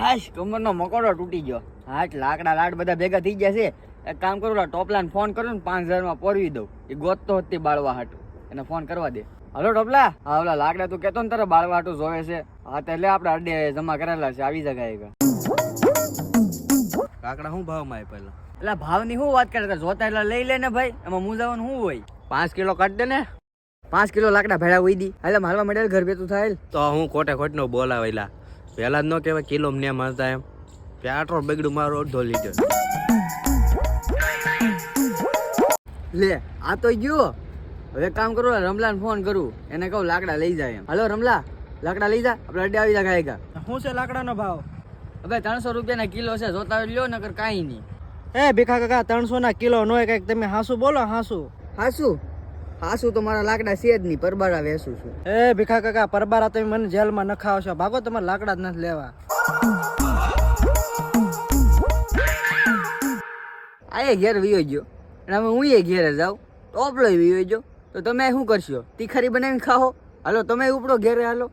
હાશ કમરનો મકોડો તૂટી ગયો. હાટ લાકડા લાડ બધા ભેગા થઈ ગયા છે. એક કામ કરું ટોપલાને ફોન કરું ને 5000 માં પોરવી દઉં. એ ગોતતો હતી બાળવા હાટું, એને ફોન કરવા દે. હલો ટોપલા, હા ઓલા લાકડા તું કેતો ને તારે બાળવા હાટું જોવે છે. હા તો એટલે આપણે અડે જમા કરેલા છે, આવી જગાય. કાકડા શું ભાવમાં આવે પહેલા? એટલે ભાવની શું વાત કરે, જોતા એટલે લઈ લે ને ભાઈ, એમાં મૂંઝાવાનું શું હોય. 5 કિલો કાઢ દે ને. 5 કિલો લાકડા ભેળા ઉઈ દી. હાલે હાલવા મળે ઘર ભેતું થાય. તો હું ખોટનો બોલાવેલા પહેલા જ ન કહેવાય કિલો ને મળતા એમ. પેટ્રોલ બગડું મારું 1.5 લીટર. લે આ તો ગયો. હવે કામ કરું રમલાને ફોન કરું, એને કહું લાકડા લઈ જાય એમ. હલો રમલા, લાકડા લઈ જા, આપણે અડે આવી જાય. શું છે લાકડાનો ભાવ? હવે 300 રૂપિયાના કિલો છે, જોતા હોય લ્યો, નકર કાંઈ નહીં. એ ભીખા કાકા 300 ના કિલો નો કઈક તમે હાસુ બોલો. હાસુ તો મારા લાકડા છે જ નહીં, પરબારા વેસું છું. એ ભીખા કાકા પરબારા તમે મને જેલમાં નખાવશો, ભાગો, તમારે લાકડા જ નથી લેવા. આ ઘેર વિયો ગયો અને હવે હું ઘેરે જાઉં, ટોપલો વિયો ગયો, તો તમે શું કરશો? તીખારી બનાવીને ખાઓ. હાલો તમે ઉપડો ઘેરે, હાલો.